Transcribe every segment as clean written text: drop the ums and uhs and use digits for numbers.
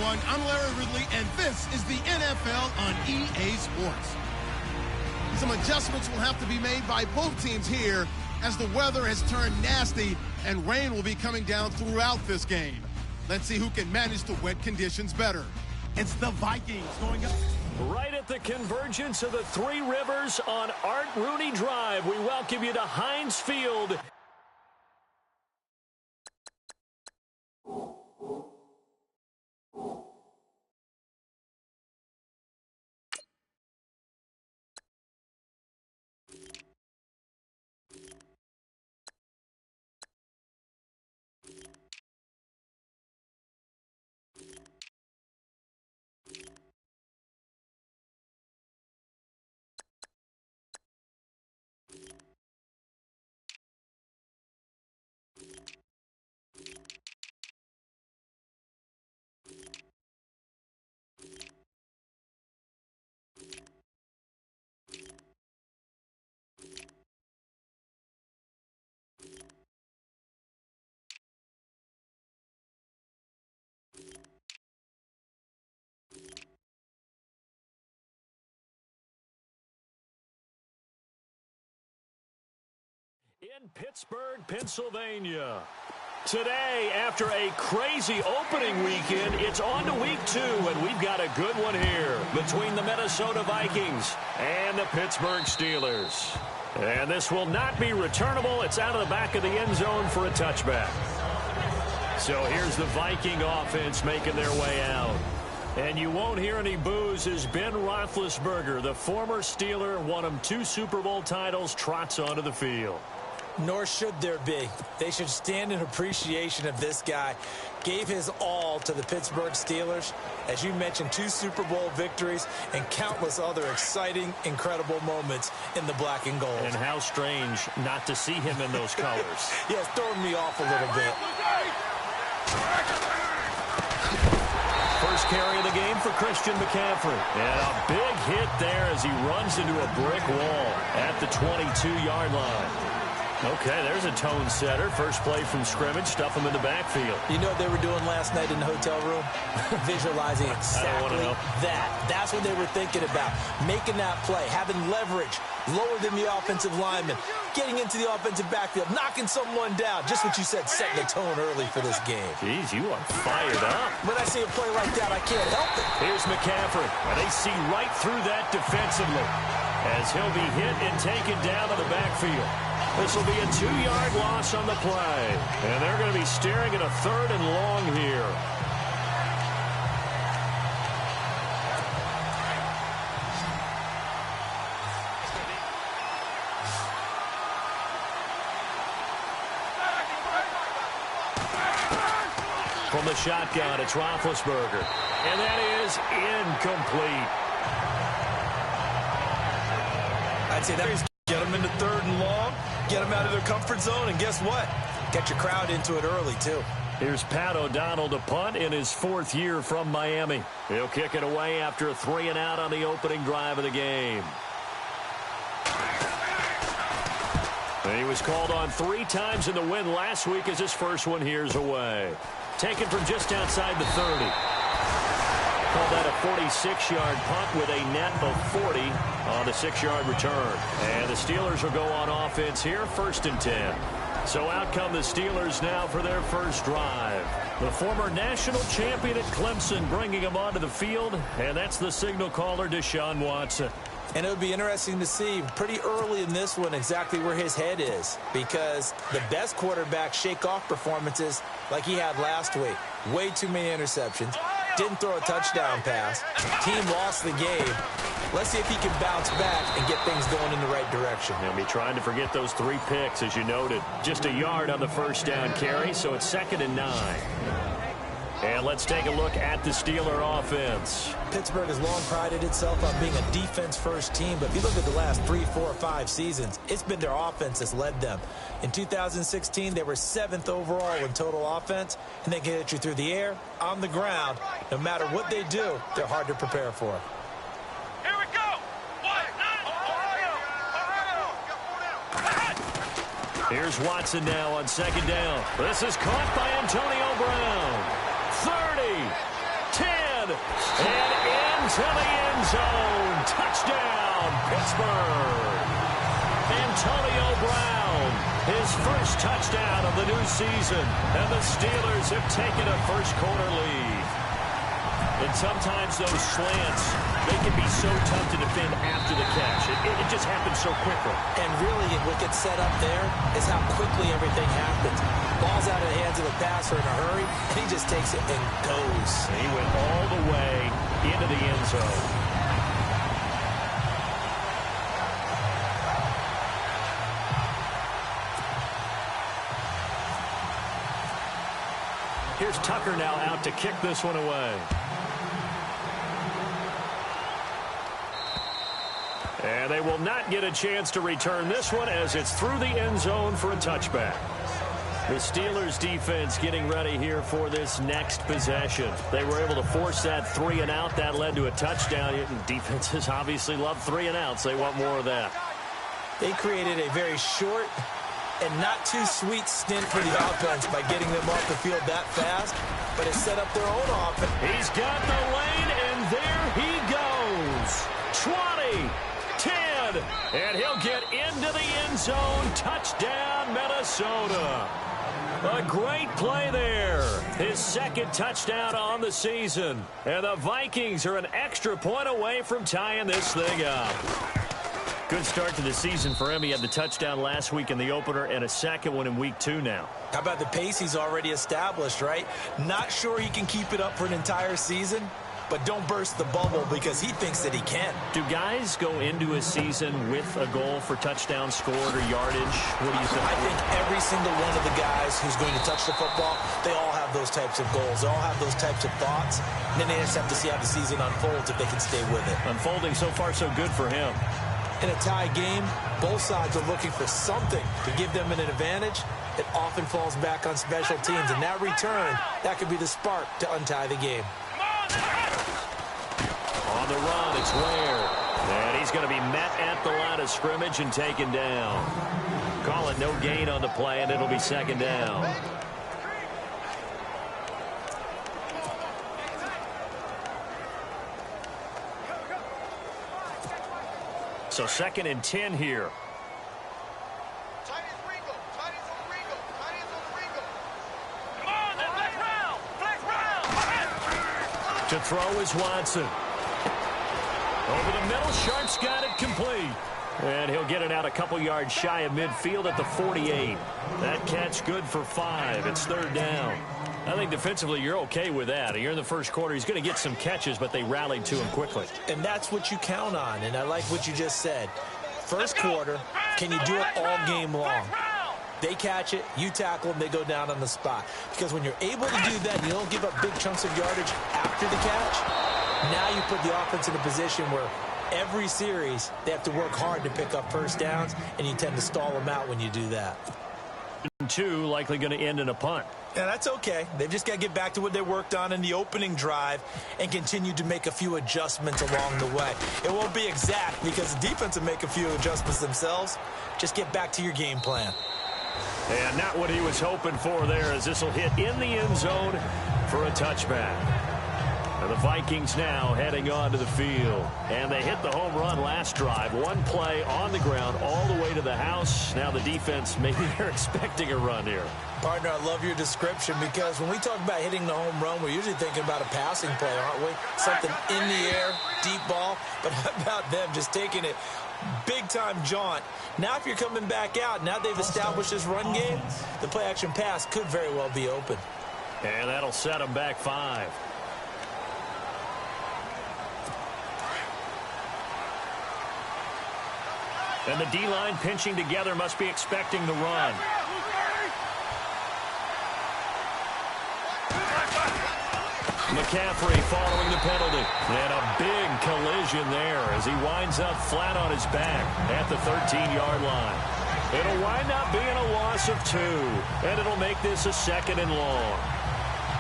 everyone. I'm Larry Ridley, and this is the NFL on EA Sports. Some adjustments will have to be made by both teams here as the weather has turned nasty and rain will be coming down throughout this game. Let's see who can manage the wet conditions better. It's the Vikings going up. Right at the convergence of the Three Rivers on Art Rooney Drive, we welcome you to Heinz Field. In Pittsburgh, Pennsylvania. Today, after a crazy opening weekend, it's on to week 2, and we've got a good one here between the Minnesota Vikings and the Pittsburgh Steelers. And this will not be returnable. It's out of the back of the end zone for a touchback. So here's the Viking offense making their way out. And you won't hear any boos as Ben Roethlisberger, the former Steeler, won him 2 Super Bowl titles, trots onto the field. Nor should there be. They should stand in appreciation of this guy. Gave his all to the Pittsburgh Steelers. As you mentioned, 2 Super Bowl victories and countless other exciting, incredible moments in the black and gold. And how strange not to see him in those colors. Yeah, it's throwing me off a little bit. First carry of the game for Christian McCaffrey. And a big hit there as he runs into a brick wall at the 22-yard line. Okay, there's a tone setter. First play from scrimmage, stuff him in the backfield. You know what they were doing last night in the hotel room? Visualizing exactly that. That's what they were thinking about. Making that play, having leverage, lower than the offensive lineman, getting into the offensive backfield, knocking someone down. Just what you said, setting the tone early for this game. Jeez, you are fired up. When I see a play like that, I can't help it. Here's McCaffrey, and they see right through that defensively as he'll be hit and taken down to the backfield. This will be a 2-yard loss on the play. And they're going to be staring at a 3rd and long here. From the shotgun, it's Roethlisberger. And that is incomplete. I'd say that is get them into 3rd and long, get them out of their comfort zone, and guess what? Get your crowd into it early, too. Here's Pat O'Donnell to punt in his 4th year from Miami. He'll kick it away after a 3-and-out on the opening drive of the game. And he was called on 3 times in the win last week as his first one here's away. Taken from just outside the 30. Call that a 46-yard punt with a net of 40 on the 6-yard return. And the Steelers will go on offense here, 1st and 10. So out come the Steelers now for their first drive. The former national champion at Clemson bringing him onto the field, and that's the signal caller, Deshaun Watson. And it would be interesting to see pretty early in this one exactly where his head is, because the best quarterbacks shake off performances like he had last week. Way too many interceptions. Didn't throw a touchdown pass. Team lost the game. Let's see if he can bounce back and get things going in the right direction. He'll be trying to forget those 3 picks, as you noted. Just a yard on the first down carry, so it's 2nd and 9. And let's take a look at the Steeler offense. Pittsburgh has long prided itself on being a defense-first team, but if you look at the last 3, 4, 5 seasons, it's been their offense that's led them. In 2016, they were 7th overall in total offense, and they can hit you through the air, on the ground. No matter what they do, they're hard to prepare for. Here we go! Here's Watson now on 2nd down. This is caught by Antonio Brown. 30, 10. into the end zone. Touchdown, Pittsburgh. Antonio Brown, his first touchdown of the new season. And the Steelers have taken a first-quarter lead. And sometimes those slants, they can be so tough to defend after the catch. It just happens so quickly. And really, what gets set up there is how quickly everything happens. Ball's out of the hands of the passer in a hurry, and he just takes it and goes. He went all the way into the end zone. Here's Tucker now out to kick this one away. And they will not get a chance to return this one as it's through the end zone for a touchback. The Steelers defense getting ready here for this next possession. They were able to force that 3-and-out. That led to a touchdown. Defenses obviously love 3-and-outs. They want more of that. They created a very short and not too sweet stint for the offense by getting them off the field that fast, but it set up their own offense. He's got the lane, and there he goes. 20, 10, and he'll get into the end zone. Touchdown, Minnesota. A great play there. His second touchdown on the season. And the Vikings are an extra point away from tying this thing up. Good start to the season for him. He had the touchdown last week in the opener and a second one in week 2 now. How about the pace he's already established, right? Not sure he can keep it up for an entire season, but don't burst the bubble because he thinks that he can. Do guys go into a season with a goal for touchdown scored or yardage? What do you think? I think every single one of the guys who's going to touch the football, they all have those types of goals. They all have those types of thoughts. And then they just have to see how the season unfolds if they can stay with it. Unfolding so far so good for him. In a tie game, both sides are looking for something to give them an advantage. It often falls back on special teams. And that return, that could be the spark to untie the game. On the run, it's Ware. And he's going to be met at the line of scrimmage and taken down. Call it no gain on the play, and it'll be second down. So 2nd and 10 here. To throw is Watson. Over the middle, Sharp's got it complete. And he'll get it out a couple yards shy of midfield at the 48. That catch good for 5. It's 3rd down. I think defensively you're okay with that. You're in the first quarter. He's going to get some catches, but they rallied to him quickly. And that's what you count on, and I like what you just said. First quarter, can you do it all game long? They catch it, you tackle them, they go down on the spot. Because when you're able to do that and you don't give up big chunks of yardage after the catch, now you put the offense in a position where every series they have to work hard to pick up first downs, and you tend to stall them out when you do that. 2 likely going to end in a punt. Yeah, that's okay. They've just got to get back to what they worked on in the opening drive and continue to make a few adjustments along the way. It won't be exact because the defense will make a few adjustments themselves. Just get back to your game plan. And not what he was hoping for there, as this will hit in the end zone for a touchback. And the Vikings now heading onto the field. And they hit the home run last drive. One play on the ground all the way to the house. Now the defense, maybe they're expecting a run here. Partner, I love your description because when we talk about hitting the home run, we're usually thinking about a passing play, aren't we? Something in the air, deep ball. But how about them just taking it big-time jaunt? Now if you're coming back out, now they've established this run game, the play-action pass could very well be open. And that'll set them back 5. And the D-line pinching together must be expecting the run. McCaffrey following the penalty. And a big collision there as he winds up flat on his back at the 13-yard line. It'll wind up being a loss of 2, and it'll make this a 2nd and long.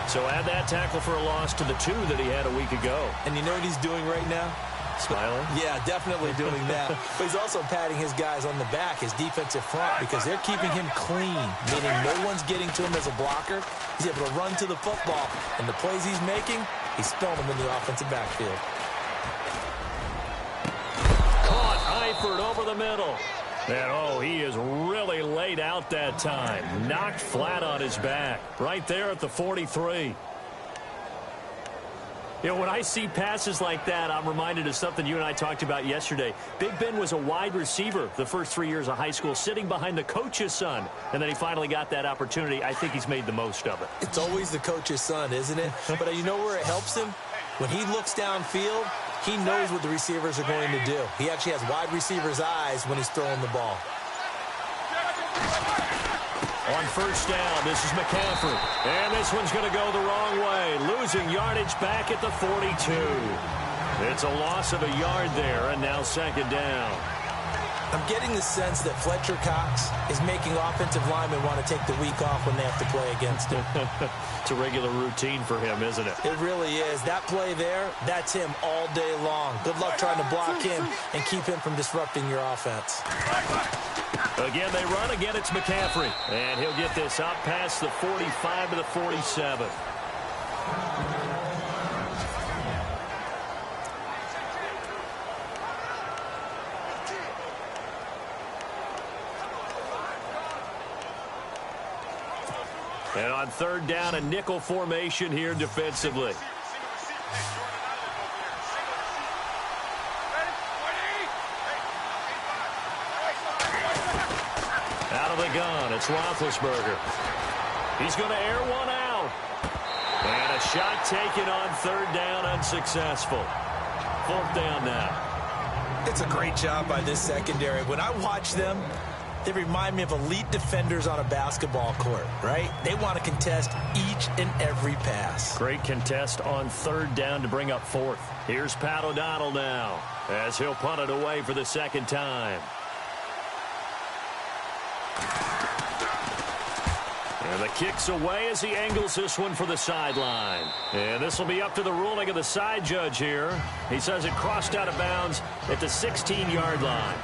So add that tackle for a loss to the 2 that he had a week ago. And you know what he's doing right now? Smiling? Yeah, definitely doing that. But he's also patting his guys on the back, his defensive front, because they're keeping him clean, meaning no one's getting to him as a blocker. He's able to run to the football, and the plays he's making, he's spelling them in the offensive backfield. effort over the middle. And, oh, he is really laid out that time. Knocked flat on his back. Right there at the 43. You know, when I see passes like that, I'm reminded of something you and I talked about yesterday. Big Ben was a wide receiver the first 3 years of high school, sitting behind the coach's son. And then he finally got that opportunity. I think he's made the most of it. It's always the coach's son, isn't it? But you know where it helps him? When he looks downfield, he knows what the receivers are going to do. He actually has wide receivers' eyes when he's throwing the ball. On first down, this is McCaffrey. And this one's going to go the wrong way. Losing yardage back at the 42. It's a loss of a yard there, and now second down. I'm getting the sense that Fletcher Cox is making offensive linemen want to take the week off when they have to play against him. It's a regular routine for him, isn't it? It really is. That play there, that's him all day long. Good luck trying to block him and keep him from disrupting your offense. Again, they run. Again, it's McCaffrey. And he'll get this up past the 45 to the 47. And on third down, a nickel formation here defensively. Out of the gun, it's Roethlisberger. He's going to air one out. And a shot taken on third down, unsuccessful. Fourth down now. It's a great job by this secondary. When I watch them, they remind me of elite defenders on a basketball court, right? They want to contest each and every pass. Great contest on third down to bring up fourth. Here's Pat O'Donnell now as he'll punt it away for the second time. And the kick's away as he angles this one for the sideline. And this will be up to the ruling of the side judge here. He says it crossed out of bounds at the 16-yard line.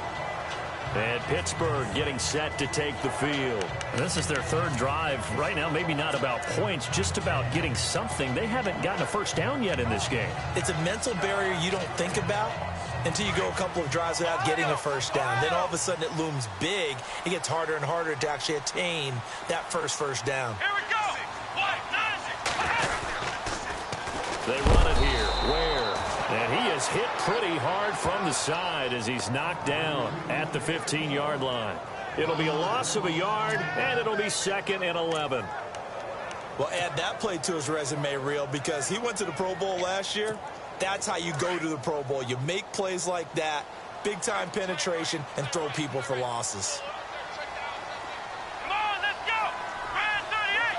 And Pittsburgh getting set to take the field. And this is their third drive. Right now, maybe not about points, just about getting something. They haven't gotten a first down yet in this game. It's a mental barrier you don't think about until you go a couple of drives without getting a first down. Then all of a sudden it looms big. It gets harder and harder to actually attain that first down. Here we go. They run it here. Where? And he is hit pretty hard from the side as he's knocked down at the 15-yard line. It'll be a loss of a yard, and it'll be second and 11. Well, add that play to his resume reel because he went to the Pro Bowl last year. That's how you go to the Pro Bowl. You make plays like that, big-time penetration, and throw people for losses. Come on, let's go. Brand 38.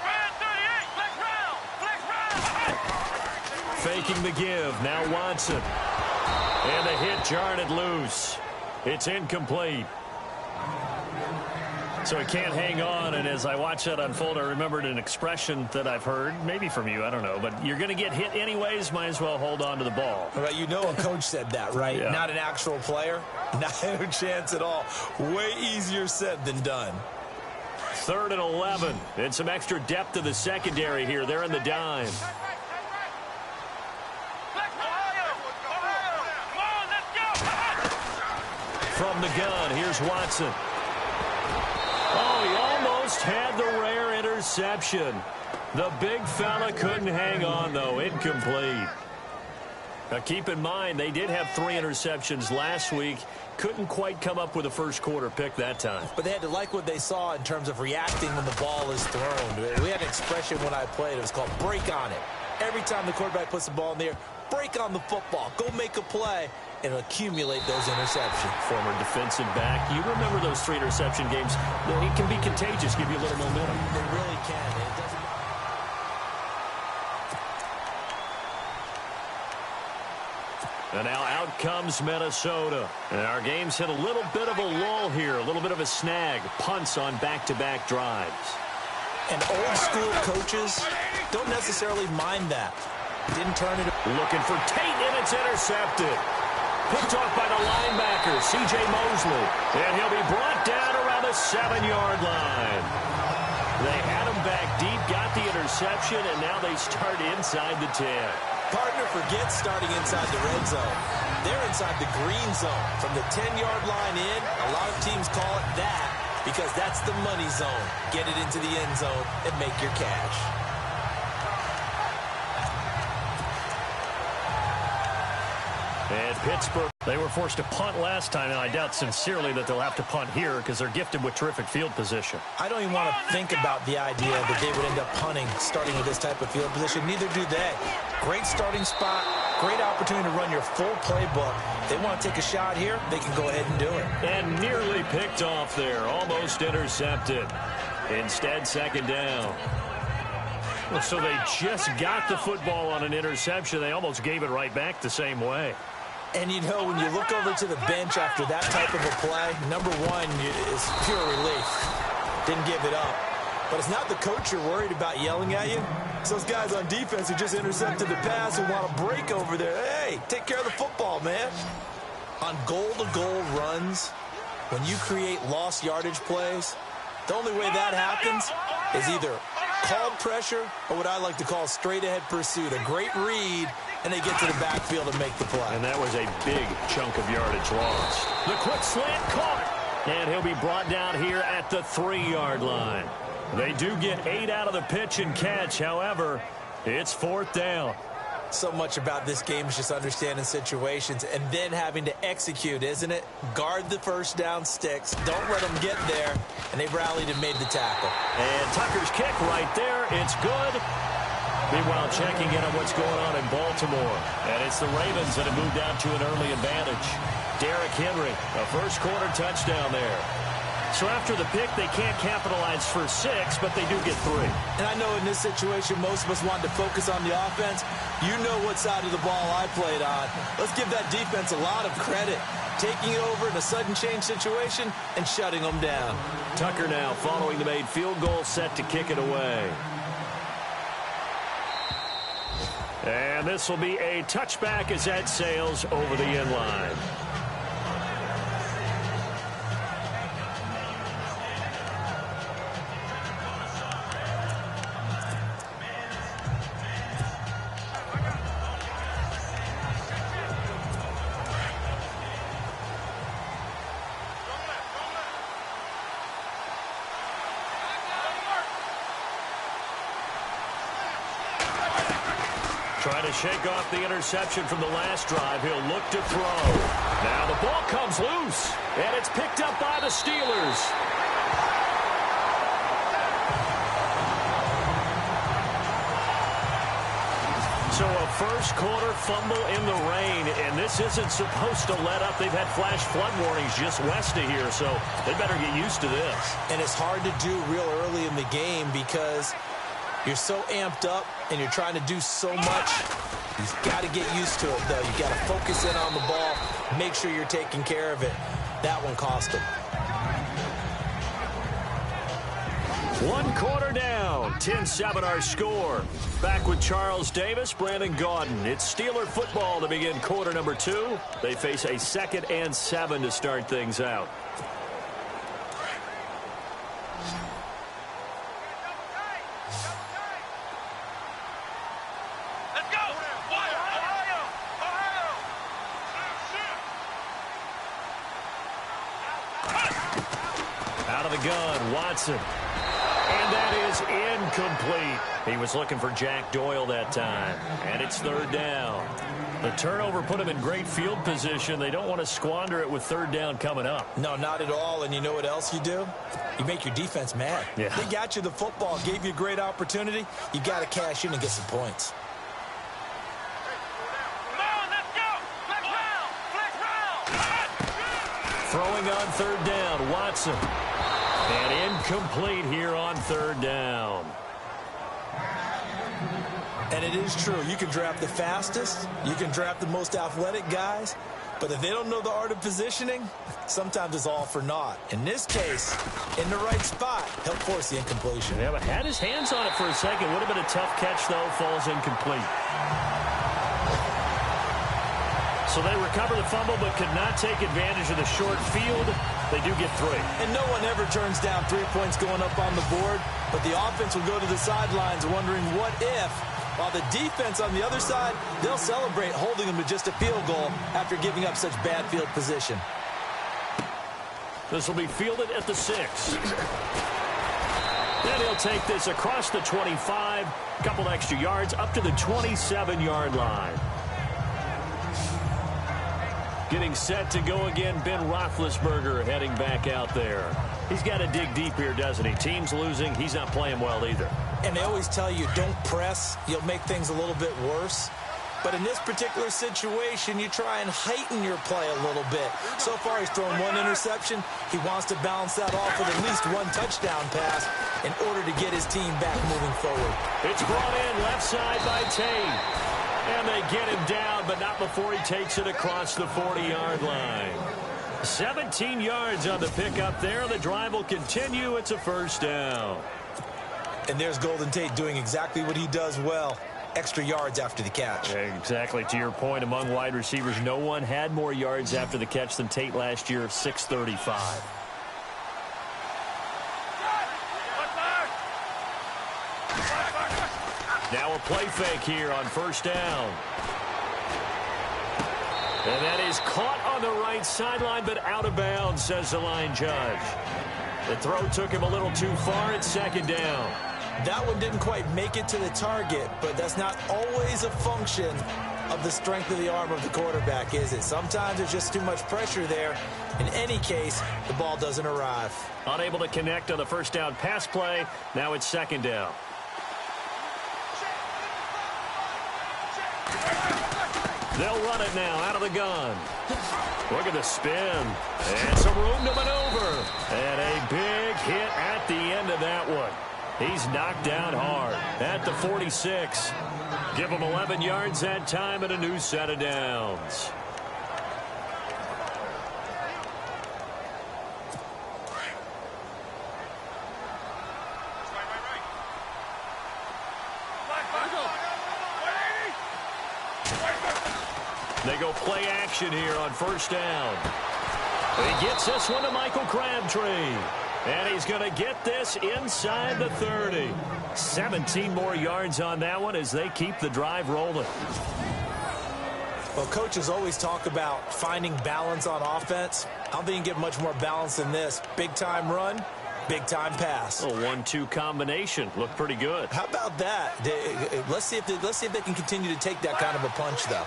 Brand 38. Flex round. Flex round. Faking the give. Now Watson. And the hit jarred it loose. It's incomplete. So he can't hang on, and as I watch that unfold, I remembered an expression that I've heard, maybe from you, I don't know, but you're going to get hit anyways, might as well hold on to the ball. Well, you know a coach said that, right? Yeah. Not an actual player. Not a chance at all. Way easier said than done. Third and 11, and some extra depth to the secondary here. They're in the dime. From the gun, here's Watson. Oh, he almost had the rare interception. The big fella couldn't hang on, though. Incomplete. Now, keep in mind, they did have 3 interceptions last week. Couldn't quite come up with a first-quarter pick that time. But they had to like what they saw in terms of reacting when the ball is thrown. We had an expression when I played. It was called break on it. Every time the quarterback puts the ball in the air, break on the football. Go make a play and accumulate those interceptions. Former defensive back. You remember those 3 interception games. It can be contagious, give you a little momentum. They really can. It doesn't. And now out comes Minnesota. And our game's hit a little bit of a lull here, a little bit of a snag. Punts on back-to-back drives. And old-school coaches don't necessarily mind that. Didn't turn it. Looking for Tate, and it's intercepted. Picked off by the linebacker, C.J. Mosley. And he'll be brought down around the 7-yard line. They had him back deep, got the interception, and now they start inside the 10. Partner forgets starting inside the red zone. they're inside the green zone. From the 10-yard line in, a lot of teams call it that because that's the money zone. Get it into the end zone and make your cash. And Pittsburgh, they were forced to punt last time, and I doubt sincerely that they'll have to punt here because they're gifted with terrific field position. I don't even want to think about the idea that they would end up punting starting with this type of field position. Neither do they. Great starting spot, great opportunity to run your full playbook. If they want to take a shot here, they can go ahead and do it. And nearly picked off there, almost intercepted. Instead, second down. Well, so they just got the football on an interception. They almost gave it right back the same way. And, you know, when you look over to the bench after that type of a play, number one is pure relief. Didn't give it up. But it's not the coach you're worried about yelling at you. It's those guys on defense who just intercepted the pass who want to break over there. Hey, take care of the football, man. On goal-to-goal runs, when you create lost yardage plays, the only way that happens is either called pressure or what I like to call straight-ahead pursuit. A great read, and they get to the backfield and make the play. And that was a big chunk of yardage lost. The quick slant caught. And he'll be brought down here at the 3-yard line. They do get 8 out of the pitch and catch. However, it's 4th down. So much about this game is just understanding situations and then having to execute, isn't it? Guard the first down sticks. Don't let them get there. And they've rallied and made the tackle. And Tucker's kick right there. It's good. Meanwhile, checking in on what's going on in Baltimore. And it's the Ravens that have moved out to an early advantage. Derrick Henry, a first-quarter touchdown there. So after the pick, they can't capitalize for 6, but they do get 3. And I know in this situation, most of us wanted to focus on the offense. You know what side of the ball I played on. Let's give that defense a lot of credit. Taking it over in a sudden change situation and shutting them down. Tucker now following the made field goal, set to kick it away. And this will be a touchback as that sails over the end line. Trying to shake off the interception from the last drive. He'll look to throw. Now the ball comes loose, and it's picked up by the Steelers. So a first-quarter fumble in the rain, and this isn't supposed to let up. They've had flash flood warnings just west of here, so they better get used to this. And it's hard to do real early in the game because you're so amped up and you're trying to do so much. You've got to get used to it, though. You've got to focus in on the ball, make sure you're taking care of it. That one cost him. 1 quarter down, 10-7 our score. Back with Charles Davis, Brandon Gaudin. It's Steeler football to begin quarter number 2. They face a 2nd and 7 to start things out. Out of the gun, Watson. And that is incomplete. He was looking for Jack Doyle that time. And it's 3rd down. The turnover put him in great field position. They don't want to squander it with 3rd down coming up. No, not at all. And you know what else you do? You make your defense mad. Yeah. They got you the football, gave you a great opportunity. You got to cash in and get some points. Throwing on 3rd down, Watson. And incomplete here on 3rd down. And it is true. You can draft the fastest. You can draft the most athletic guys. But if they don't know the art of positioning, sometimes it's all for naught. In this case, in the right spot, he'll force the incompletion. Yeah, but had his hands on it for a second. Would have been a tough catch, though. Falls incomplete. So they recover the fumble but could not take advantage of the short field. They do get 3. And no one ever turns down 3 points going up on the board. But the offense will go to the sidelines wondering what if While the defense on the other side, they'll celebrate holding them to just a field goal after giving up such bad field position. This will be fielded at the 6. And he'll take this across the 25, a couple extra yards up to the 27-yard line. Getting set to go again, Ben Roethlisberger heading back out there. He's got to dig deep here, doesn't he? Team's losing. He's not playing well either. And they always tell you, don't press. You'll make things a little bit worse. But in this particular situation, you try and heighten your play a little bit. So far, he's thrown one interception. He wants to balance that off with at least one touchdown pass in order to get his team back moving forward. It's brought in left side by Tate. And they get him down, but not before he takes it across the 40-yard line. 17 yards on the pickup there. The drive will continue. It's a first down. And there's Golden Tate doing exactly what he does well. Extra yards after the catch. Exactly. To your point, among wide receivers, no one had more yards after the catch than Tate last year, 635. Now a play fake here on first down. And that is caught on the right sideline, but out of bounds, says the line judge. The throw took him a little too far. It's second down. That one didn't quite make it to the target, but that's not always a function of the strength of the arm of the quarterback, is it? Sometimes there's just too much pressure there. In any case, the ball doesn't arrive. Unable to connect on the first down pass play. Now it's second down. They'll run it now out of the gun. Look at the spin. And some room to maneuver. And a big hit at the end of that one. He's knocked down hard at the 46. Give him 11 yards that time and a new set of downs. They go play action here on first down. He gets this one to Michael Crabtree. And he's going to get this inside the 30. 17 more yards on that one as they keep the drive rolling. Well, coaches always talk about finding balance on offense. I don't think you get much more balance than this. Big-time run, big-time pass. A 1-2 combination. Looked pretty good. How about that? Let's see if they can continue to take that kind of a punch, though.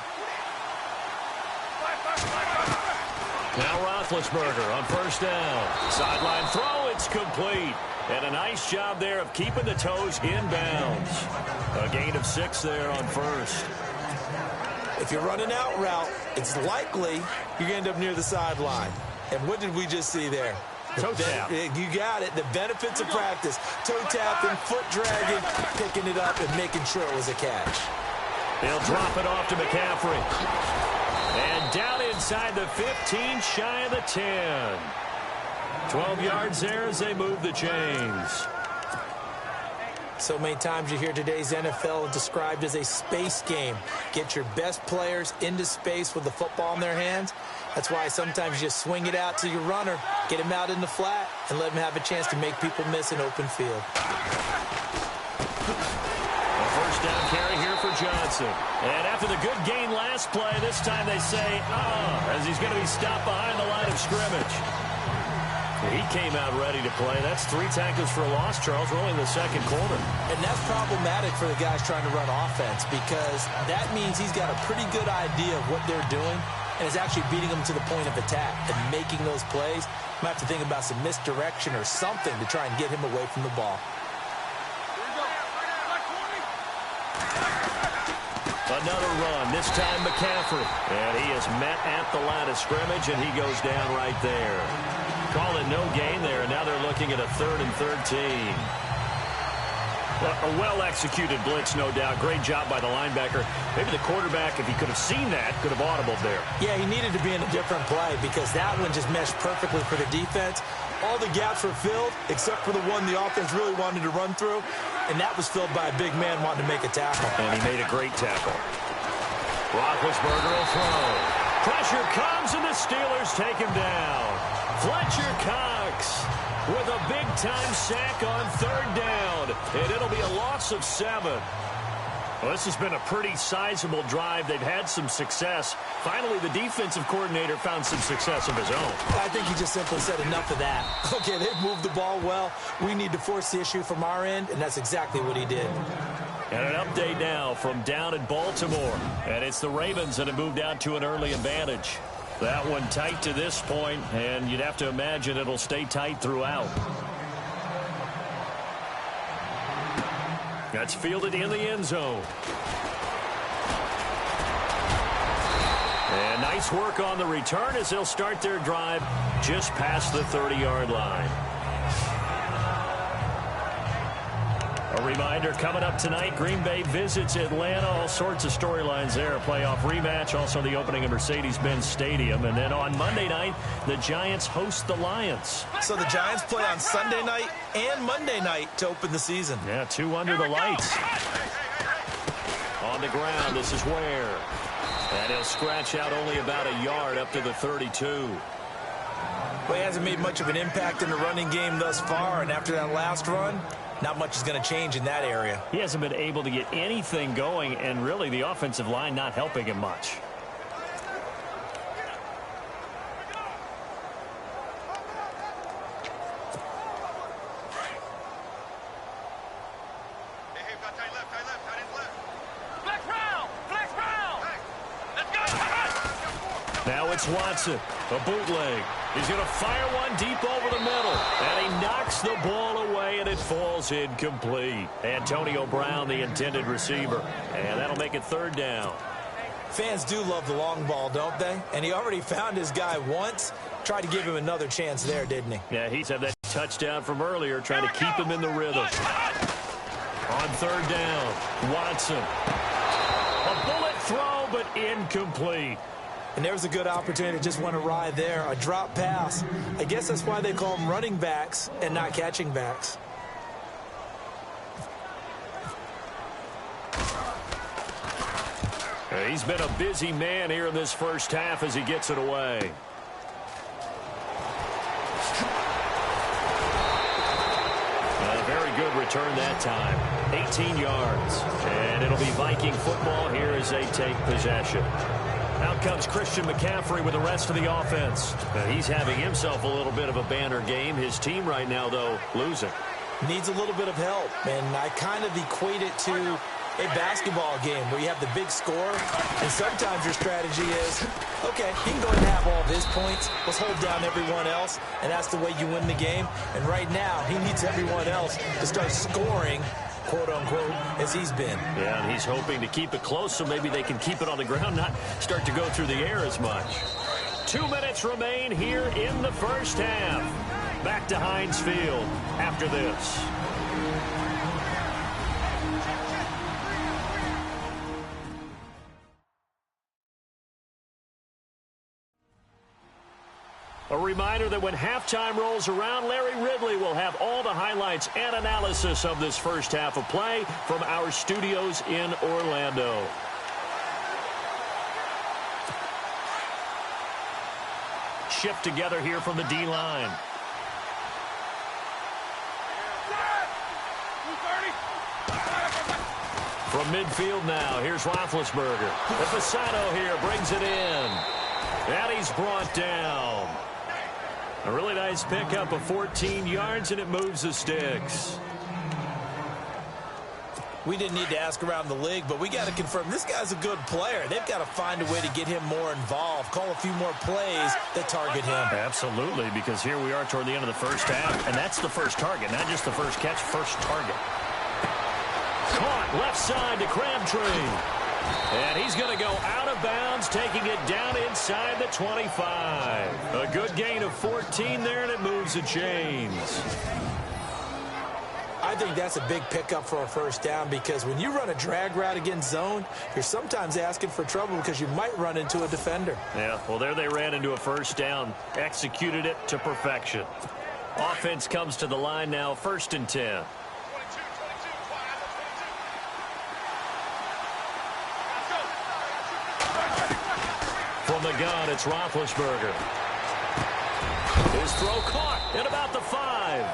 Now Roethlisberger on first down. Sideline throw, it's complete. And a nice job there of keeping the toes inbounds. A gain of 6 there on first. If you're running out route, it's likely you're going to end up near the sideline. And what did we just see there? Toe tap. You got it. The benefits of practice. Toe tapping, foot dragging, picking it up, and making sure it was a catch. They'll drop it off to McCaffrey. And down inside the 15, shy of the 10. 12 yards there as they move the chains. So many times you hear today's NFL described as a space game. Get your best players into space with the football in their hands. That's why sometimes you just swing it out to your runner, get him out in the flat, and let him have a chance to make people miss an open field. First down carry here for Johnson. And after the good gain last play, this time they say, as he's going to be stopped behind the line of scrimmage. He came out ready to play. That's 3 tackles for a loss, Charles. We're only in the second quarter. And that's problematic for the guys trying to run offense because that means he's got a pretty good idea of what they're doing and is actually beating them to the point of attack and making those plays. Might have to think about some misdirection or something to try and get him away from the ball. Another run, this time McCaffrey. And he is met at the line of scrimmage, and he goes down right there. Call it no gain there, and now they're looking at a 3rd and 13. A well-executed blitz, no doubt. Great job by the linebacker. Maybe the quarterback, if he could have seen that, could have audibled there. Yeah, he needed to be in a different play because that one just meshed perfectly for the defense. All the gaps were filled except for the one the offense really wanted to run through, and that was filled by a big man wanting to make a tackle. And he made a great tackle. Roethlisberger will throw. Pressure comes, and the Steelers take him down. Fletcher Cox with a big-time sack on 3rd down, and it'll be a loss of 7. Well, this has been a pretty sizable drive. They've had some success. Finally, the defensive coordinator found some success of his own. I think he just simply said enough of that. Okay, they've moved the ball well. We need to force the issue from our end, and that's exactly what he did. And an update now from down in Baltimore. And it's the Ravens that have moved out to an early advantage. That one tight to this point, and you'd have to imagine it'll stay tight throughout. That's fielded in the end zone. And nice work on the return as they'll start their drive just past the 30-yard line. A reminder, coming up tonight, Green Bay visits Atlanta. All sorts of storylines there. A playoff rematch, also the opening of Mercedes-Benz Stadium. And then on Monday night, the Giants host the Lions. So the Giants play on Sunday night and Monday night to open the season. Yeah, 2 under the lights. On the ground, this is Ware. And he'll scratch out only about a yard up to the 32. Well, he hasn't made much of an impact in the running game thus far, and after that last run, not much is going to change in that area. He hasn't been able to get anything going, and really the offensive line not helping him much. Now it's Watson, a bootleg. He's going to fire one deep over the middle, and he knocks the ball away, and it falls incomplete. Antonio Brown, the intended receiver, and that'll make it 3rd down. Fans do love the long ball, don't they? And he already found his guy once. Tried to give him another chance there, didn't he? Yeah, he's had that touchdown from earlier, trying to keep him in the rhythm. On 3rd down, Watson. A bullet throw, but incomplete. And there was a good opportunity to just want to ride there. A drop pass. I guess that's why they call them running backs and not catching backs. He's been a busy man here in this first half as he gets it away. A very good return that time. 18 yards. And it'll be Viking football here as they take possession. Out comes Christian McCaffrey with the rest of the offense. He's having himself a little bit of a banner game. His team right now, though, losing. Needs a little bit of help, and I kind of equate it to a basketball game where you have the big score, and sometimes your strategy is, okay, he can go ahead and have all of his points. Let's hold down everyone else, and that's the way you win the game. And right now, he needs everyone else to start scoring, quote-unquote, as he's been. Yeah, and he's hoping to keep it close so maybe they can keep it on the ground, not start to go through the air as much. 2 minutes remain here in the first half. Back to Heinz Field after this. A reminder that when halftime rolls around, Larry Ridley will have all the highlights and analysis of this first half of play from our studios in Orlando. Shift together here from the D-line. From midfield now, here's Roethlisberger. And Fasano here brings it in. And he's brought down. A really nice pickup of 14 yards, and it moves the sticks. We didn't need to ask around the league, but we got to confirm this guy's a good player. They've got to find a way to get him more involved, call a few more plays that target him. Absolutely, because here we are toward the end of the first half, and that's the first target, not just the first catch, first target. Caught left side to Crabtree. And he's going to go out of bounds, taking it down inside the 25. A good gain of 14 there, and it moves the chains. I think that's a big pickup for a first down because when you run a drag route against zone, you're sometimes asking for trouble because you might run into a defender. Yeah, well, there they ran into a first down, executed it to perfection. Offense comes to the line now, 1st and 10. From the gun, it's Roethlisberger. His throw caught at about the 5.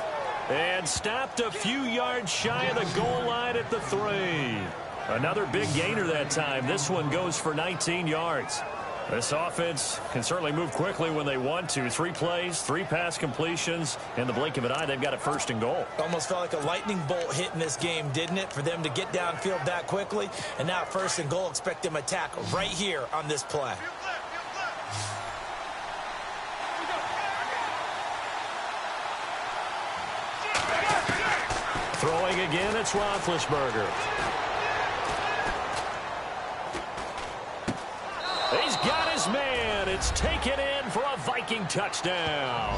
And stopped a few yards shy of the goal line at the 3. Another big gainer that time. This one goes for 19 yards. This offense can certainly move quickly when they want to. 3 plays, 3 pass completions. In the blink of an eye, they've got a 1st and goal. Almost felt like a lightning bolt hit in this game, didn't it? For them to get downfield that quickly. And now 1st and goal, expect them to attack right here on this play. Throwing again, it's Roethlisberger. He's got his man. It's taken in for a Viking touchdown.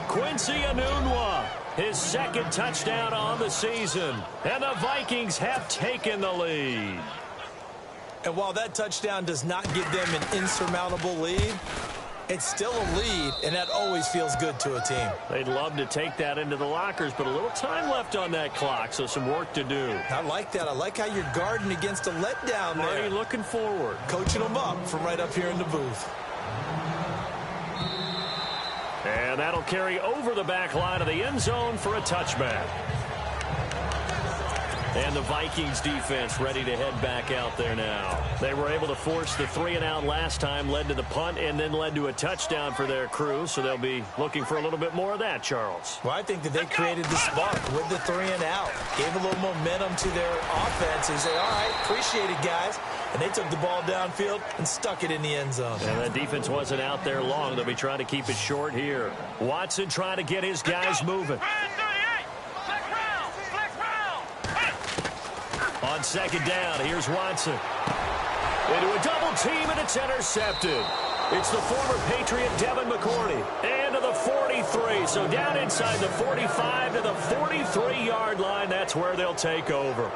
Quincy Enunwa, his 2nd touchdown on the season. And the Vikings have taken the lead. And while that touchdown does not give them an insurmountable lead, it's still a lead, and that always feels good to a team. They'd love to take that into the lockers, but a little time left on that clock, so some work to do. I like that. I like how you're guarding against a letdown there. Marty looking forward. Coaching them up from right up here in the booth. And that'll carry over the back line of the end zone for a touchback. And the Vikings defense ready to head back out there now. They were able to force the 3-and-out last time, led to the punt, and then led to a touchdown for their crew. So they'll be looking for a little bit more of that, Charles. Well, I think that they created the spark with the 3-and-out. Gave a little momentum to their offense and say, all right, appreciate it, guys. And they took the ball downfield and stuck it in the end zone. And that defense wasn't out there long. They'll be trying to keep it short here. Watson trying to get his guys moving. On 2nd down, here's Watson. Into a double team, and it's intercepted. It's the former Patriot Devin McCourty. And to the 43. So down inside the 45 to the 43-yard line. That's where they'll take over.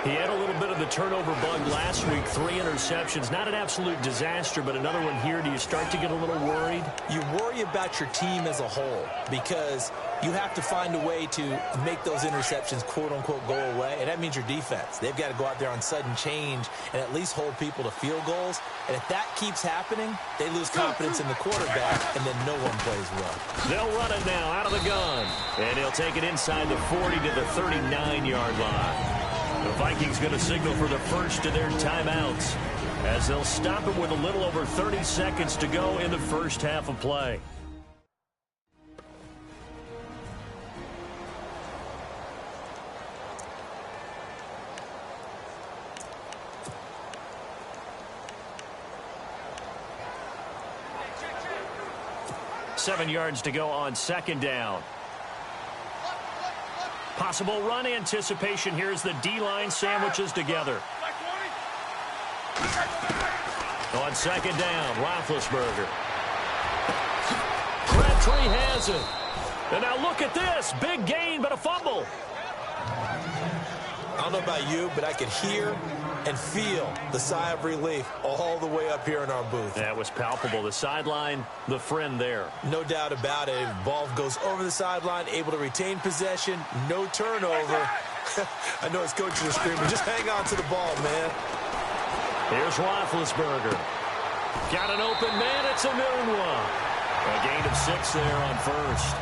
He had a little bit of the turnover bug last week. 3 interceptions. Not an absolute disaster, but another one here. Do you start to get a little worried? You worry about your team as a whole because you have to find a way to make those interceptions, quote-unquote, go away, and that means your defense. They've got to go out there on sudden change and at least hold people to field goals. And if that keeps happening, they lose confidence in the quarterback, and then no one plays well. They'll run it now out of the gun. And he'll take it inside the 40 to the 39-yard line. The Vikings going to signal for the first of their timeouts as they'll stop it with a little over 30 seconds to go in the first half of play. Seven yards to go on 2nd down. Possible run anticipation here as the D-line sandwiches together. On 2nd down, Roethlisberger. Crabtree has it. And now look at this. Big gain, but a fumble. I don't know about you, but I could hear and feel the sigh of relief all the way up here in our booth. That was palpable. The sideline, the friend there. No doubt about it. Ball goes over the sideline, able to retain possession, no turnover. I know his coaches are screaming, just hang on to the ball, man. Here's Roethlisberger. Got an open man. It's Enunwa. A gain of 6 there on 1st.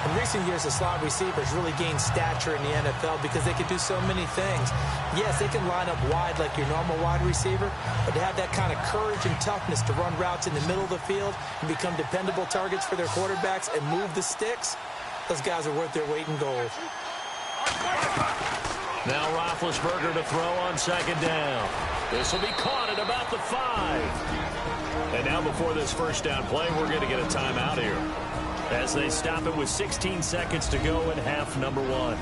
In recent years, the slot receivers really gained stature in the NFL because they can do so many things. Yes, they can line up wide like your normal wide receiver, but to have that kind of courage and toughness to run routes in the middle of the field and become dependable targets for their quarterbacks and move the sticks, those guys are worth their weight in gold. Now Roethlisberger to throw on 2nd down. This will be caught at about the 5. And now before this first down play, we're going to get a timeout here as they stop it with 16 seconds to go in half number 1.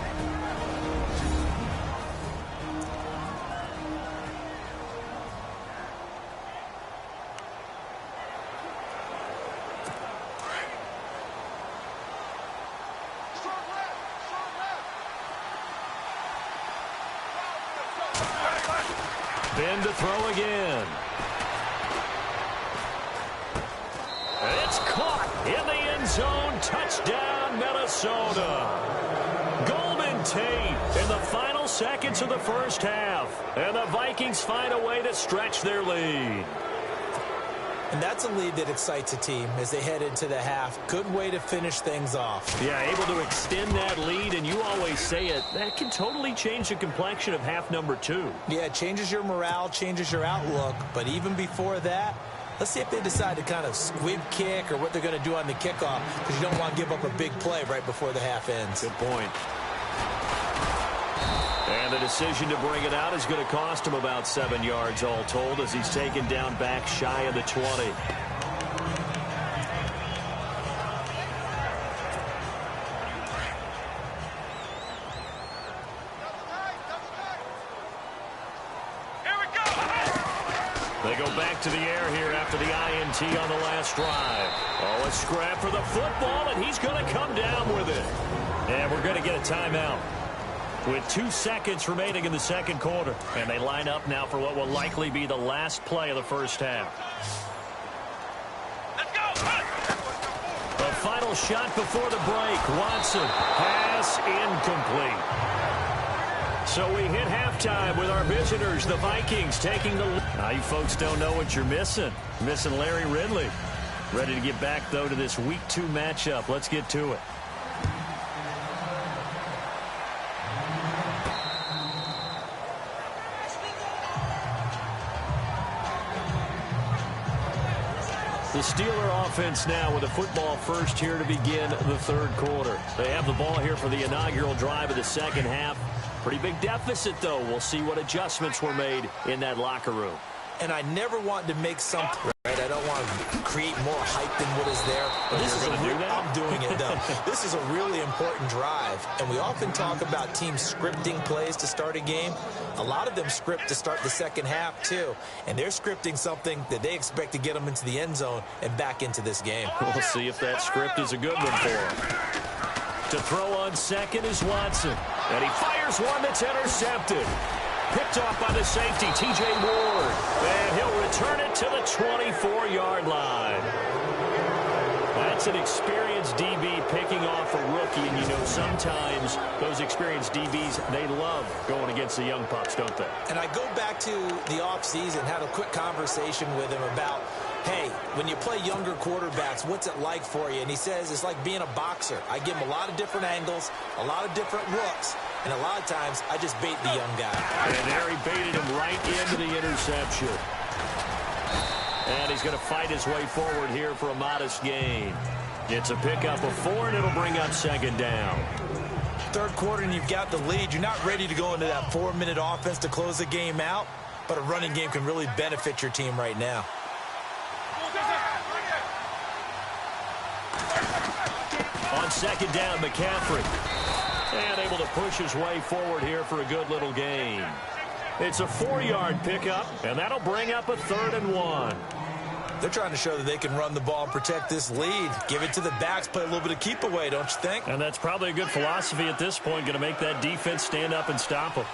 Ben to throw again. It's caught in the end zone. Touchdown, Minnesota. Golden Tate in the final seconds of the first half. And the Vikings find a way to stretch their lead. And that's a lead that excites a team as they head into the half. Good way to finish things off. Yeah, able to extend that lead, and you always say it, that can totally change the complexion of half number 2. Yeah, it changes your morale, changes your outlook. But even before that, let's see if they decide to kind of squib kick or what they're going to do on the kickoff, because you don't want to give up a big play right before the half ends. Good point. And the decision to bring it out is going to cost him about 7 yards all told as he's taken down back shy of the 20. Here we go. They go back to the air here after the INT on the last drive. Oh, a scrap for the football, and he's going to come down with it. And we're going to get a timeout with 2 seconds remaining in the second quarter. And they line up now for what will likely be the last play of the first half. Let's go. The final shot before the break. Watson, pass incomplete. So we hit halftime with our visitors, the Vikings, taking the lead. Now, you folks don't know what you're missing. Missing Larry Ridley. Ready to get back, though, to this Week 2 matchup. Let's get to it. The Steeler offense now with a football first here to begin the third quarter. They have the ball here for the inaugural drive of the second half. Pretty big deficit, though. We'll see what adjustments were made in that locker room. And I never want to make something right. I don't want to create more hype than what is there. But this is I'm doing it, though. This is a really important drive. And we often talk about teams scripting plays to start a game. A lot of them script to start the second half, too. And they're scripting something that they expect to get them into the end zone and back into this game. We'll see if that script is a good one for them. To throw on second is Watson. And he fires one that's intercepted. Picked off by the safety, T.J. Ward. And he'll return it to the 24-yard line. That's an experienced DB picking off a rookie. And, you know, sometimes those experienced DBs, they love going against the young pups, don't they? And I go back to the offseason, had a quick conversation with him about, hey, when you play younger quarterbacks, what's it like for you? And he says it's like being a boxer. I give him a lot of different angles, a lot of different looks, and a lot of times I just bait the young guy. And there he baited him right into the interception. And he's going to fight his way forward here for a modest gain. It's a pickup of 4, and it'll bring up second down. Third quarter, and you've got the lead. You're not ready to go into that 4-minute offense to close the game out, but a running game can really benefit your team right now. On second down, McCaffrey. And able to push his way forward here for a good little gain. It's a 4-yard pickup, and that'll bring up a 3rd and 1. They're trying to show that they can run the ball and protect this lead. Give it to the backs, play a little bit of keep away, don't you think? And that's probably a good philosophy at this point, going to make that defense stand up and stop them.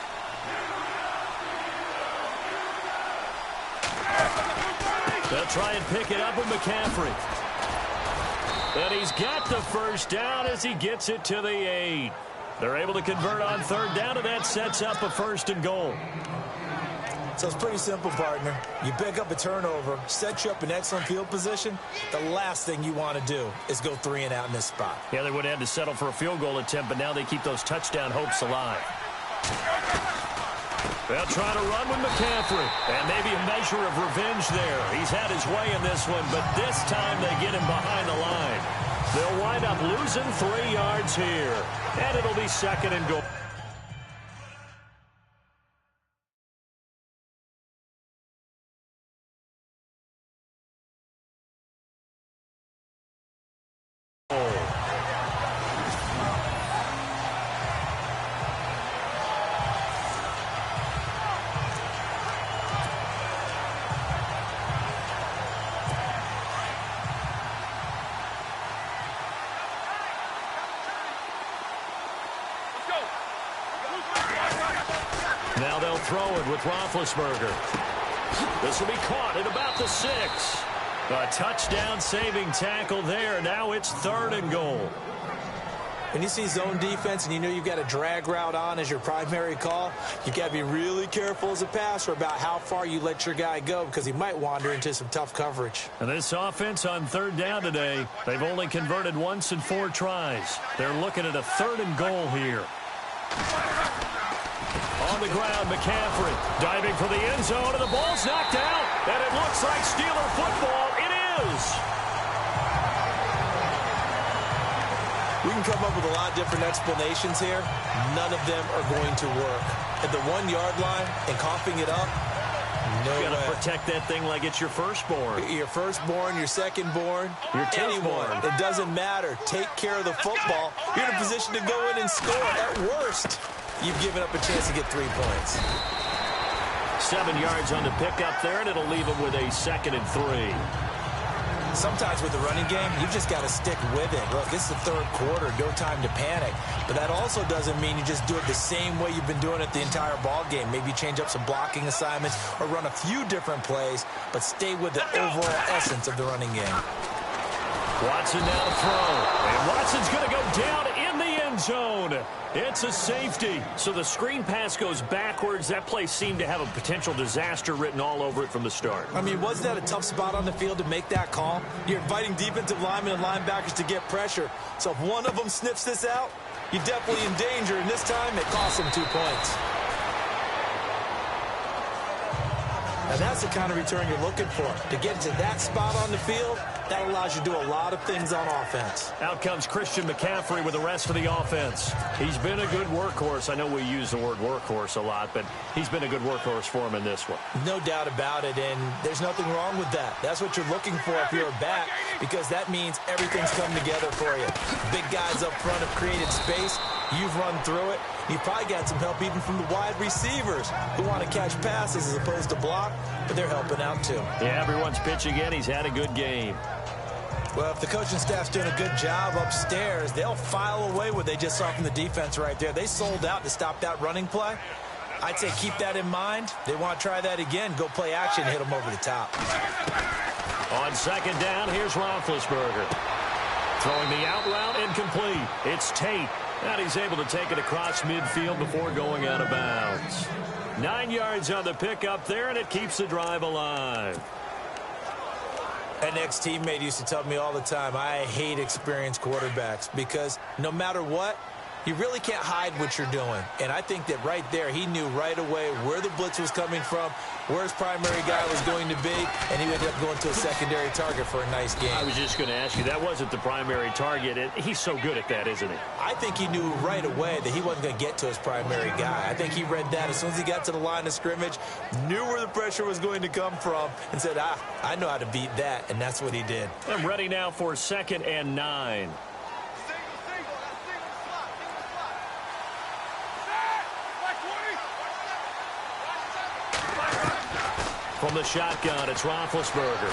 They'll try and pick it up with McCaffrey. And he's got the first down as he gets it to the 8. They're able to convert on third down, and that sets up a 1st and goal. So it's pretty simple, partner. You pick up a turnover, set you up in excellent field position. The last thing you want to do is go 3 and out in this spot. Yeah, they would have had to settle for a field goal attempt, but now they keep those touchdown hopes alive. They'll try to run with McCaffrey. And maybe a measure of revenge there. He's had his way in this one, but this time they get him behind the line. They'll wind up losing 3 yards here. And it'll be 2nd and goal. Now they'll throw it with Roethlisberger. This will be caught at about the 6. A touchdown saving tackle there. Now it's 3rd and goal. When you see zone defense and you know you've got a drag route on as your primary call, you've got to be really careful as a passer about how far you let your guy go because he might wander into some tough coverage. And this offense on third down today, they've only converted once in 4 tries. They're looking at a 3rd and goal here. On the ground, McCaffrey diving for the end zone, and the ball's knocked out. And it looks like Steeler football. It is. We can come up with a lot of different explanations here. None of them are going to work. At the 1-yard line and coughing it up, no way. You got to protect that thing like it's your firstborn. Your firstborn, your secondborn, your anyone. It doesn't matter. Take care of the football. You're in a position to go in and score. At worst, you've given up a chance to get 3 points. 7 yards on the pickup there, and it'll leave them with a 2nd and 3. Sometimes with the running game, you've just got to stick with it. Look, it's the 3rd quarter, no time to panic. But that also doesn't mean you just do it the same way you've been doing it the entire ball game. Maybe change up some blocking assignments or run a few different plays, but stay with the overall essence of the running game. Watson now to throw. And Watson's going to go down in the end zone. It's a safety. So the screen pass goes backwards. That play seemed to have a potential disaster written all over it from the start. I mean, wasn't that a tough spot on the field to make that call? You're inviting defensive linemen and linebackers to get pressure. So if one of them sniffs this out, you're definitely in danger. And this time, it costs them 2 points. Now, that's the kind of return you're looking for. To get to that spot on the field, that allows you to do a lot of things on offense. Out comes Christian McCaffrey with the rest of the offense. He's been a good workhorse. I know we use the word workhorse a lot, but he's been a good workhorse for him in this one. No doubt about it, and there's nothing wrong with that. That's what you're looking for if you're a back, because that means everything's come together for you. Big guys up front have created space. You've run through it. You've probably got some help even from the wide receivers who want to catch passes as opposed to block, but they're helping out too. Yeah, everyone's pitching in. He's had a good game. Well, if the coaching staff's doing a good job upstairs, they'll file away what they just saw from the defense right there. They sold out to stop that running play. I'd say keep that in mind. They want to try that again. Go play action, hit them over the top. On 2nd down, here's Roethlisberger. Throwing the out route incomplete. It's Tate. And he's able to take it across midfield before going out of bounds. 9 yards on the pickup there, and it keeps the drive alive. An ex-teammate used to tell me all the time, I hate experienced quarterbacks because no matter what, you really can't hide what you're doing. And I think that right there, he knew right away where the blitz was coming from, where his primary guy was going to be, and he ended up going to a secondary target for a nice game. I was just going to ask you, that wasn't the primary target. He's so good at that, isn't he? I think he knew right away that he wasn't going to get to his primary guy. I think he read that as soon as he got to the line of scrimmage, knew where the pressure was going to come from, and said, I know how to beat that, and that's what he did. I'm ready now for 2nd and 9. From the shotgun, it's Roethlisberger.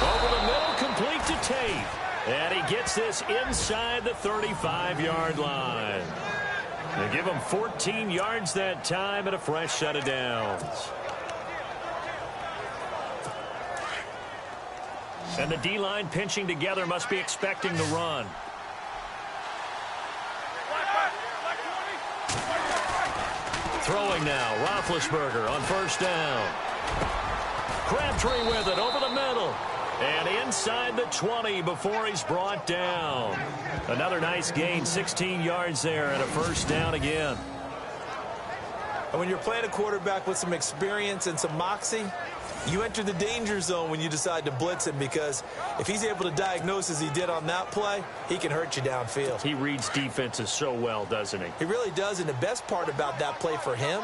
Over the middle, complete to Tate. And he gets this inside the 35-yard line. They give him 14 yards that time and a fresh set of downs. And the D-line pinching together must be expecting the run. Throwing now, Roethlisberger on 1st down. Crabtree with it over the middle. And inside the 20 before he's brought down. Another nice gain, 16 yards there and a 1st down again. And when you're playing a quarterback with some experience and some moxie, you enter the danger zone when you decide to blitz him, because if he's able to diagnose as he did on that play, he can hurt you downfield. He reads defenses so well, doesn't he? He really does, and the best part about that play for him,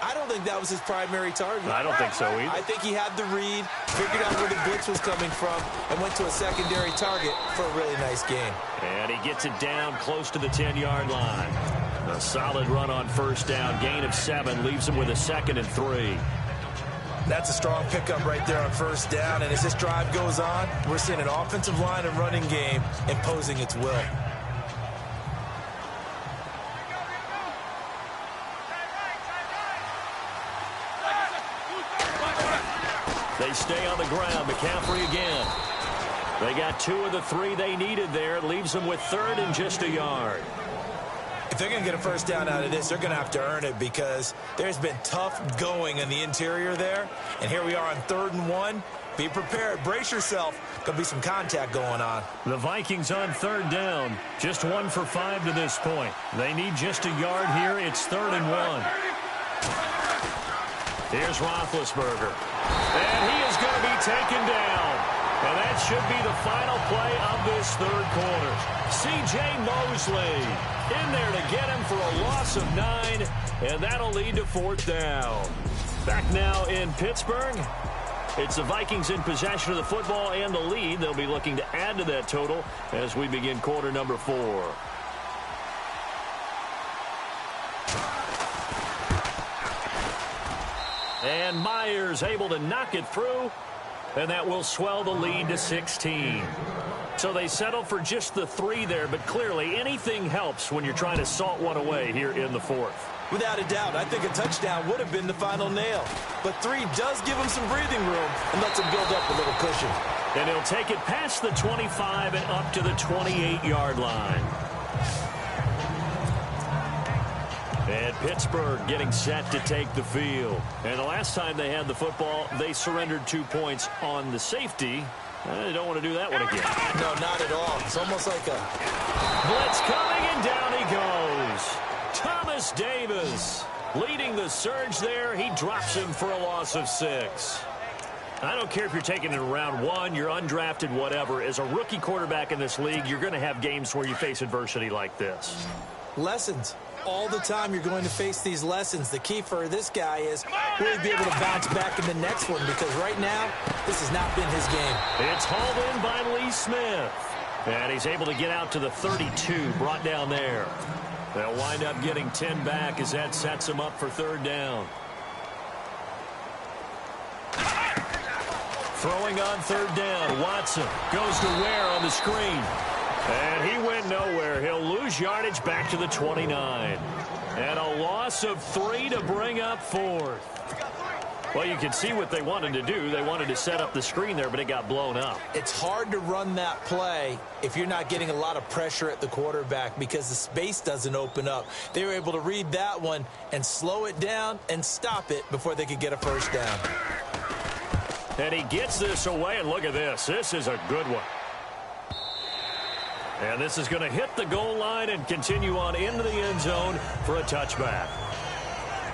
I don't think that was his primary target. I don't think so either. I think he had the read, figured out where the blitz was coming from, and went to a secondary target for a really nice game. And he gets it down close to the 10-yard line. A solid run on 1st down, gain of 7, leaves him with a 2nd and 3. That's a strong pickup right there on 1st down, and as this drive goes on, we're seeing an offensive line and running game imposing its will. They stay on the ground. McCaffrey again. They got 2 of the 3 they needed there. It leaves them with 3rd and just a yard. If they're going to get a first down out of this, they're going to have to earn it because there's been tough going in the interior there. And here we are on 3rd and 1. Be prepared. Brace yourself. Going to be some contact going on. The Vikings on 3rd down. Just 1 for 5 to this point. They need just a yard here. It's 3rd and 1. Here's Roethlisberger. And he is going to be taken down. And that should be the final play of this 3rd quarter. C.J. Mosley in there to get him for a loss of 9. And that'll lead to 4th down. Back now in Pittsburgh. It's the Vikings in possession of the football and the lead. They'll be looking to add to that total as we begin quarter number 4. And Myers able to knock it through, and that will swell the lead to 16. So they settle for just the 3 there, but clearly anything helps when you're trying to salt one away here in the 4th. Without a doubt, I think a touchdown would have been the final nail. But 3 does give him some breathing room and lets him build up a little cushion. And he'll take it past the 25 and up to the 28-yard line. And Pittsburgh getting set to take the field. And the last time they had the football, they surrendered 2 points on the safety. They don't want to do that one again. No, not at all. It's almost like a blitz coming, and down he goes. Thomas Davis leading the surge there. He drops him for a loss of 6. I don't care if you're taking it in round 1, you're undrafted, whatever. As a rookie quarterback in this league, you're going to have games where you face adversity like this. Lessons. All the time you're going to face these lessons. The key for this guy is really be able to bounce back in the next one because right now, this has not been his game. It's hauled in by Lee Smith. And he's able to get out to the 32, brought down there. They'll wind up getting 10 back as that sets him up for 3rd down. Throwing on 3rd down, Watson goes to Ware on the screen. And he went nowhere. He'll lose yardage back to the 29. And a loss of 3 to bring up 4th. Well, you can see what they wanted to do. They wanted to set up the screen there, but it got blown up. It's hard to run that play if you're not getting a lot of pressure at the quarterback because the space doesn't open up. They were able to read that one and slow it down and stop it before they could get a first down. And he gets this away, and look at this. This is a good one. And this is going to hit the goal line and continue on into the end zone for a touchback.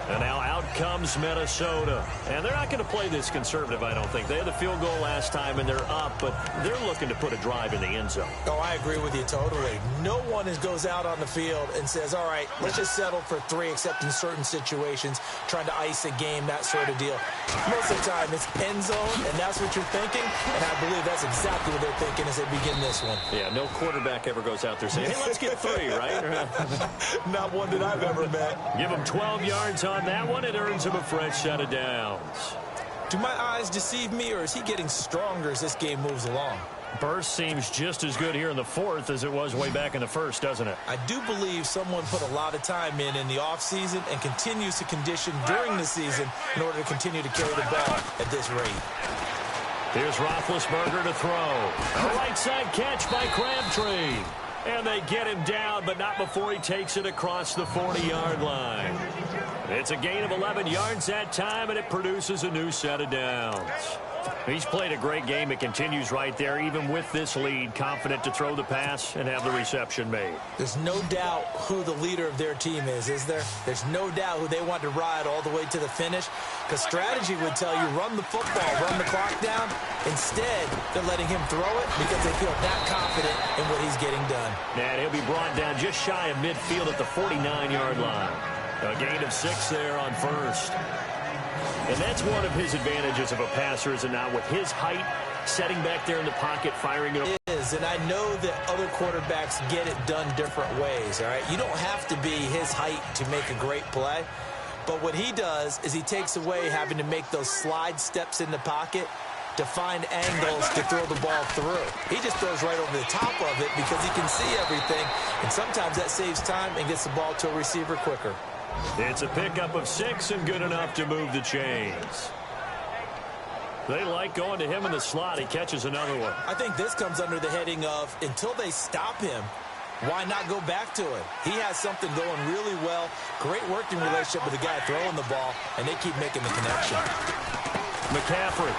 And now out comes Minnesota. And they're not going to play this conservative, I don't think. They had the field goal last time, and they're up, but they're looking to put a drive in the end zone. Oh, I agree with you totally. No one goes out on the field and says, all right, let's just settle for 3, except in certain situations, trying to ice a game, that sort of deal. Most of the time, it's end zone, and that's what you're thinking, and I believe that's exactly what they're thinking as they begin this one. Yeah, no quarterback ever goes out there saying, hey, let's get 3, right? Not one that I've ever met. Give him 12 yards on that one. It earns him a fresh set of downs. Do my eyes deceive me, or is he getting stronger as this game moves along? Burst seems just as good here in the 4th as it was way back in the 1st, doesn't it? I do believe someone put a lot of time in the offseason and continues to condition during the season in order to continue to carry the ball at this rate. Here's Roethlisberger to throw. A right side catch by Crabtree. And they get him down, but not before he takes it across the 40-yard line. It's a gain of 11 yards that time, and it produces a new set of downs. He's played a great game. It continues right there, even with this lead, confident to throw the pass and have the reception made. There's no doubt who the leader of their team is there? There's no doubt who they want to ride all the way to the finish, because strategy would tell you run the football, run the clock down. Instead, they're letting him throw it because they feel that confident in what he's getting done. And he'll be brought down just shy of midfield at the 49-yard line. A gain of 6 there on 1st. And that's one of his advantages of a passer, is it not? With his height, setting back there in the pocket, firing it. It is, and I know that other quarterbacks get it done different ways, all right? You don't have to be his height to make a great play. But what he does is he takes away having to make those slide steps in the pocket to find angles to throw the ball through. He just throws right over the top of it because he can see everything, and sometimes that saves time and gets the ball to a receiver quicker. It's a pickup of 6 and good enough to move the chains. They like going to him in the slot. He catches another one. I think this comes under the heading of until they stop him, why not go back to it? He has something going really well. Great working relationship with the guy throwing the ball, and they keep making the connection. McCaffrey.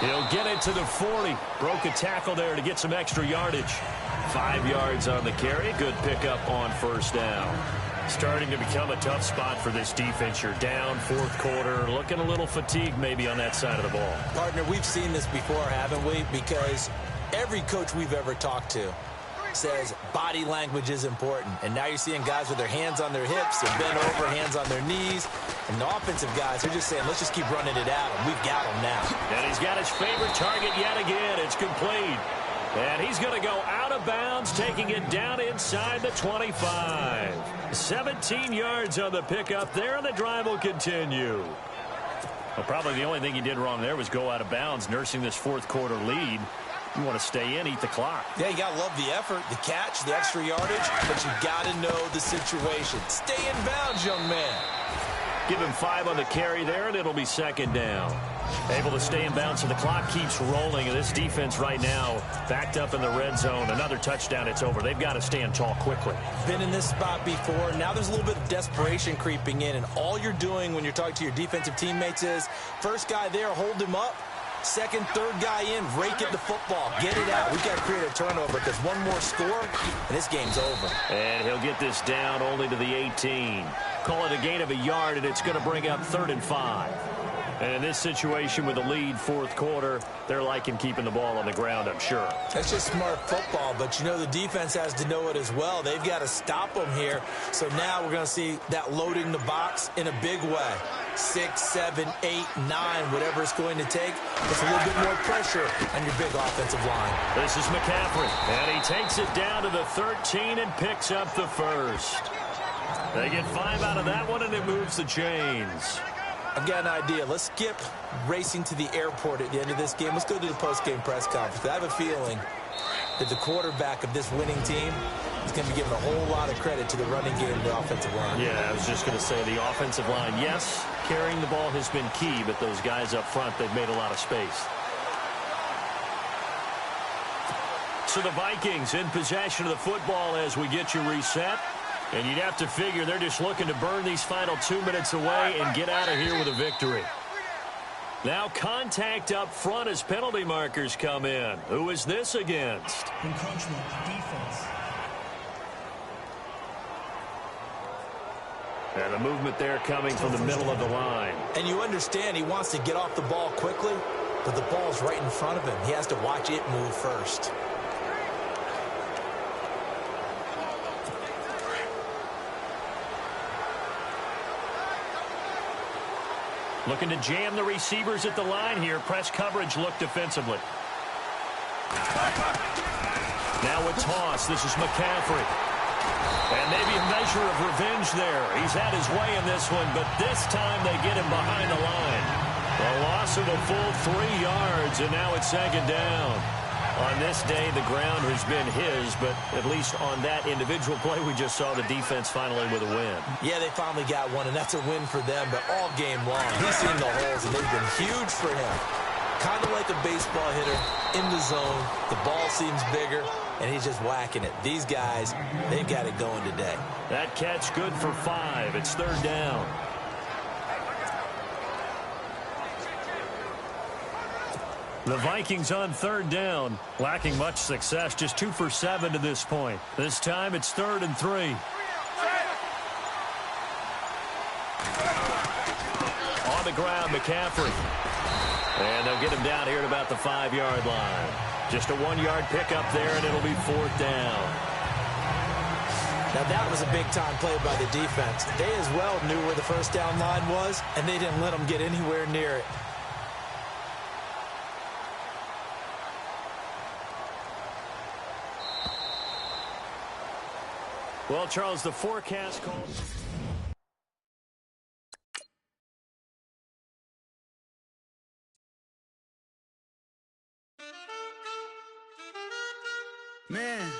He'll get it to the 40. Broke a tackle there to get some extra yardage. 5 yards on the carry. Good pickup on first down. Starting to become a tough spot for this defense. You're down fourth quarter, looking a little fatigued maybe on that side of the ball. Partner, we've seen this before, haven't we? Because every coach we've ever talked to says body language is important. And now you're seeing guys with their hands on their hips, they're bent over, hands on their knees. And the offensive guys are just saying, let's just keep running it at him. We've got him now. And he's got his favorite target yet again. It's complete. And he's going to go out of bounds, taking it down inside the 25. 17 yards on the pickup there, and the drive will continue. Well, probably the only thing he did wrong there was go out of bounds, nursing this fourth quarter lead. You want to stay in, eat the clock. Yeah, you got to love the effort, the catch, the extra yardage, but you got to know the situation. Stay in bounds, young man. Give him 5 on the carry there, and it'll be second down. Able to stay in bounds, so the clock keeps rolling. And this defense right now backed up in the red zone. Another touchdown, it's over. They've got to stand tall quickly. Been in this spot before. Now there's a little bit of desperation creeping in, and all you're doing when you're talking to your defensive teammates is first guy there, hold him up. Second, third guy in, rake at the football. Get it out. We've got to create a turnover because one more score, and this game's over. And he'll get this down only to the 18. Call it a gain of a yard, and it's going to bring up 3rd and 5. And in this situation with the lead fourth quarter, they're liking keeping the ball on the ground, I'm sure. That's just smart football, but you know the defense has to know it as well. They've got to stop them here. So now we're going to see that loading the box in a big way. 6, 7, 8, 9, whatever it's going to take. It's a little bit more pressure on your big offensive line. This is McCaffrey, and he takes it down to the 13 and picks up the first. They get 5 out of that one, and it moves the chains. I've got an idea. Let's skip racing to the airport at the end of this game. Let's go to the post-game press conference. I have a feeling that the quarterback of this winning team is going to be giving a whole lot of credit to the running game and the offensive line. Yeah, I was just going to say the offensive line, yes, carrying the ball has been key, but those guys up front, they've made a lot of space. So the Vikings in possession of the football as we get you reset. And you'd have to figure they're just looking to burn these final 2 minutes away and get out of here with a victory. Now contact up front as penalty markers come in. Who is this against? Encroachment, defense. And the movement there coming from the middle of the line. And you understand he wants to get off the ball quickly, but the ball's right in front of him. He has to watch it move first. Looking to jam the receivers at the line here. Press coverage look defensively. Now a toss. This is McCaffrey. And maybe a measure of revenge there. He's had his way in this one, but this time they get him behind the line. A loss of a full 3 yards, and now it's second down. On this day, the ground has been his, but at least on that individual play, we just saw the defense finally with a win. Yeah, they finally got one, and that's a win for them, but all game long, he's seen the holes, and they've been huge for him. Kind of like a baseball hitter in the zone. The ball seems bigger, and he's just whacking it. These guys, they've got it going today. That catch good for 5. It's 3rd down. The Vikings on 3rd down, lacking much success, just 2 for 7 to this point. This time it's 3rd and 3. On the ground, McCaffrey. And they'll get him down here at about the 5-yard line. Just a 1-yard pickup there, and it'll be 4th down. Now that was a big-time play by the defense. They as well knew where the first down line was, and they didn't let them get anywhere near it. Well, Charles, the forecast calls. Man.